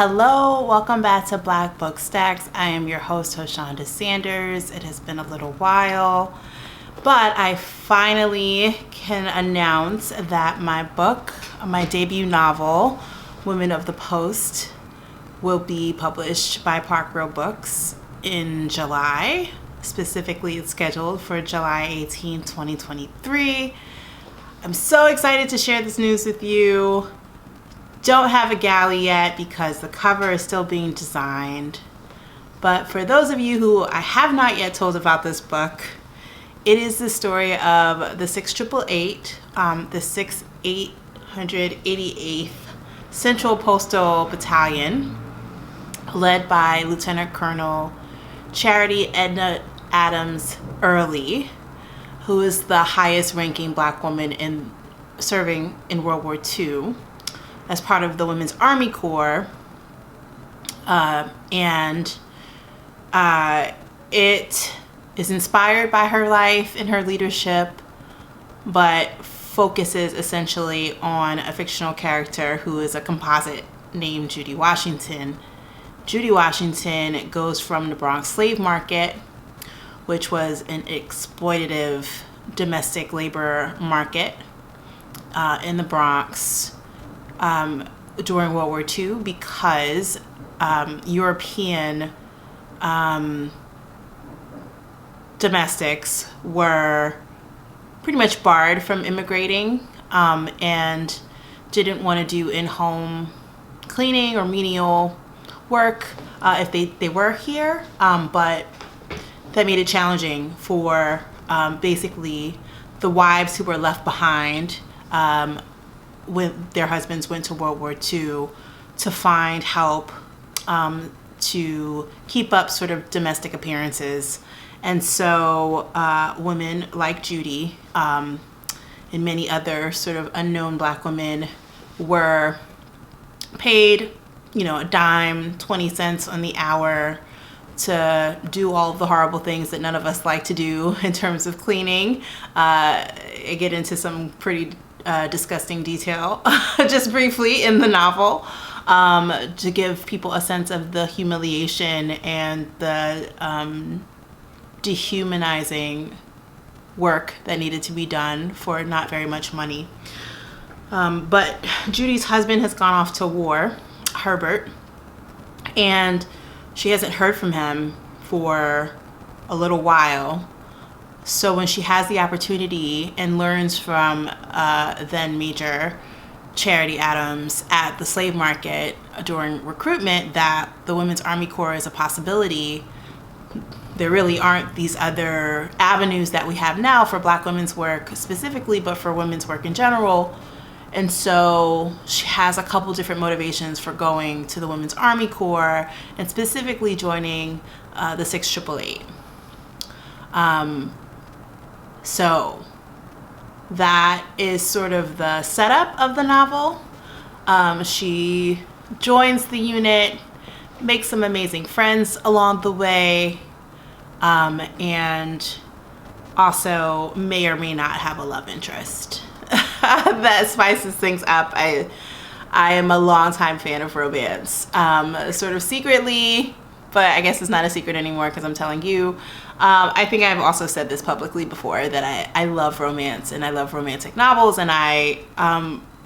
Hello, welcome back to Black Book Stacks. I am your host, Hoshonda Sanders. It has been a little while, but I finally can announce that my book, my debut novel, Women of the Post, will be published by Park Row Books in July. Specifically, it's scheduled for July 18, 2023. I'm so excited to share this news with you. Don't have a galley yet because the cover is still being designed. But for those of you who I have not yet told about this book, it is the story of the 6888, the 6888th Central Postal Battalion, led by Lieutenant Colonel Charity Edna Adams Early, who is the highest ranking Black woman in serving in World War II. As part of the Women's Army Corps, and it is inspired by her life and her leadership, but focuses essentially on a fictional character who is a composite named Judy Washington. Judy Washington goes from the Bronx slave market, which was an exploitative domestic labor market in the Bronx, during World War II, because European domestics were pretty much barred from immigrating and didn't want to do in-home cleaning or menial work if they were here, but that made it challenging for basically the wives who were left behind when their husbands went to World War II to find help to keep up sort of domestic appearances. And so women like Judy and many other sort of unknown Black women were paid, a dime, 20 cents on the hour to do all of the horrible things that none of us like to do in terms of cleaning. I get into some pretty disgusting detail just briefly in the novel to give people a sense of the humiliation and the dehumanizing work that needed to be done for not very much money. But Judy's husband has gone off to war, Herbert, and she hasn't heard from him for a little while. So when she has the opportunity and learns from then Major Charity Adams at the slave market during recruitment that the Women's Army Corps is a possibility, there really aren't these other avenues that we have now for Black women's work specifically, but for women's work in general. And so she has a couple different motivations for going to the Women's Army Corps and specifically joining the 6888. So that is sort of the setup of the novel. She joins the unit, makes some amazing friends along the way, and also may or may not have a love interest that spices things up. I am a longtime fan of romance, sort of secretly, but I guess it's not a secret anymore because I'm telling you. I think I've also said this publicly before that I love romance and I love romantic novels, and I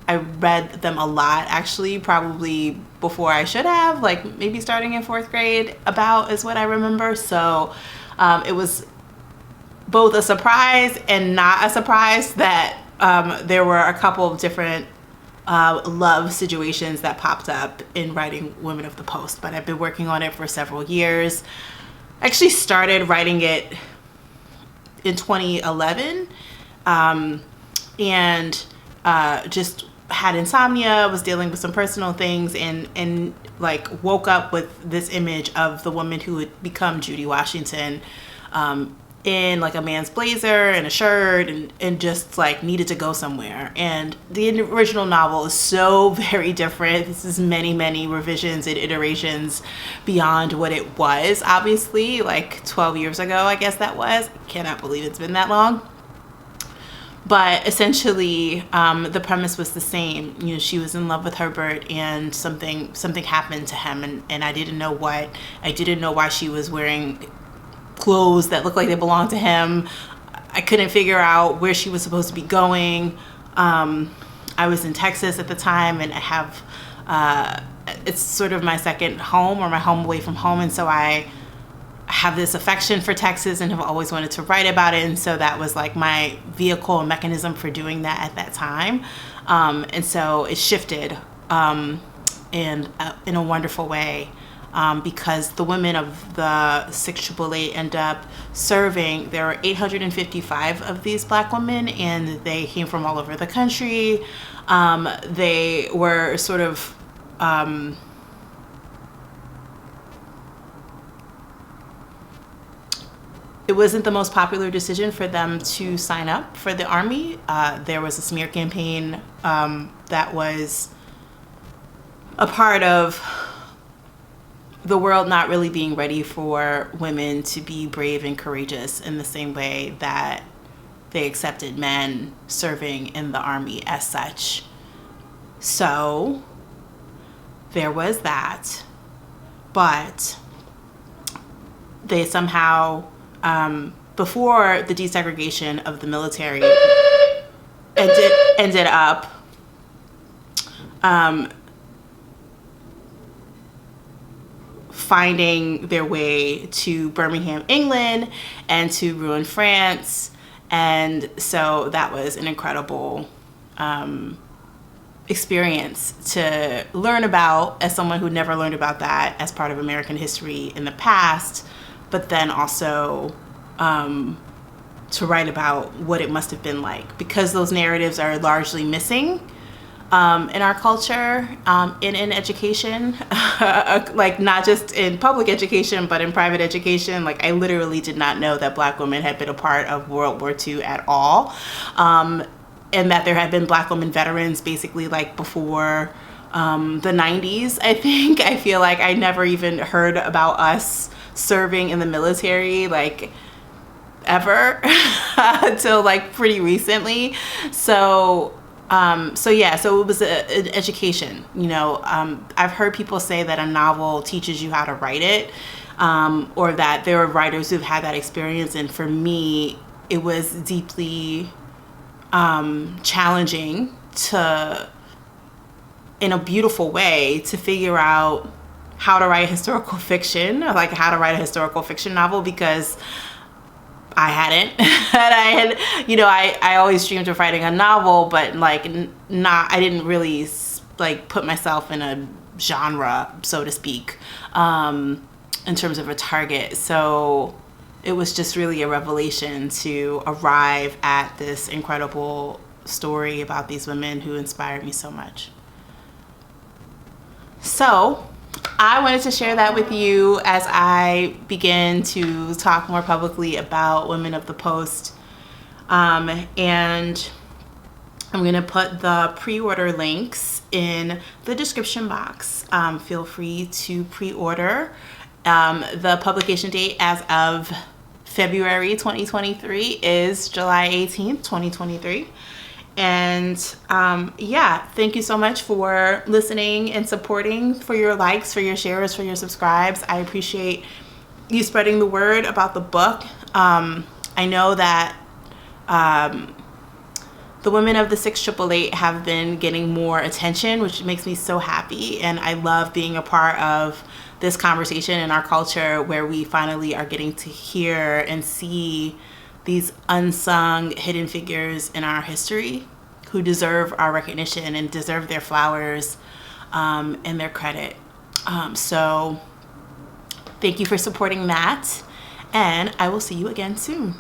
read them a lot, actually, probably before I should have, like maybe starting in 4th grade about is what I remember. So it was both a surprise and not a surprise that there were a couple of different love situations that popped up in writing Women of the Post, but I've been working on it for several years. I actually started writing it in 2011 and just had insomnia, was dealing with some personal things, and like woke up with this image of the woman who would become Judy Washington in like a man's blazer and a shirt and just like needed to go somewhere. And the original novel is so very different. This is many revisions and iterations beyond what it was, obviously, like 12 years ago, I guess that was. I cannot believe it's been that long. But essentially, the premise was the same. You know, she was in love with Herbert, and something happened to him, and I didn't know what. I didn't know why she was wearing clothes that looked like they belonged to him. I couldn't figure out where she was supposed to be going. I was in Texas at the time, and I have it's sort of my second home, or my home away from home, and so I have this affection for Texas and have always wanted to write about it, and so that was like my vehicle and mechanism for doing that at that time. And so it shifted in a wonderful way, because the women of the 688 end up serving. There were 855 of these Black women, and they came from all over the country. They were sort of it wasn't the most popular decision for them to sign up for the Army. There was a smear campaign that was a part of the world not really being ready for women to be brave and courageous in the same way that they accepted men serving in the Army as such. So there was that. But they somehow, before the desegregation of the military ended up finding their way to Birmingham, England, and to Rouen, France. And so that was an incredible experience to learn about, as someone who never learned about that as part of American history in the past, but then also to write about what it must have been like, because those narratives are largely missing in our culture, in education, like not just in public education, but in private education. Like, I literally did not know that Black women had been a part of World War II at all. And that there had been Black women veterans basically like before the 90s, I think. I feel like I never even heard about us serving in the military, like, ever until like pretty recently. So it was an education, you know. I've heard people say that a novel teaches you how to write it, or that there are writers who've had that experience. And for me, it was deeply challenging to, in a beautiful way, to figure out how to write historical fiction, or like how to write a historical fiction novel, because I hadn't. And I always dreamed of writing a novel, but like I didn't really like put myself in a genre, so to speak, in terms of a target. So it was just really a revelation to arrive at this incredible story about these women who inspired me so much. So I wanted to share that with you as I begin to talk more publicly about Women of the Post. And I'm going to put the pre-order links in the description box. Feel free to pre-order. The publication date as of February 2023 is July 18th, 2023. And thank you so much for listening and supporting, for your likes, for your shares, for your subscribes. I appreciate you spreading the word about the book. I know that the women of the 6888 have been getting more attention, which makes me so happy. And I love being a part of this conversation in our culture, where we finally are getting to hear and see these unsung hidden figures in our history who deserve our recognition and deserve their flowers and their credit. So thank you for supporting that, and I will see you again soon.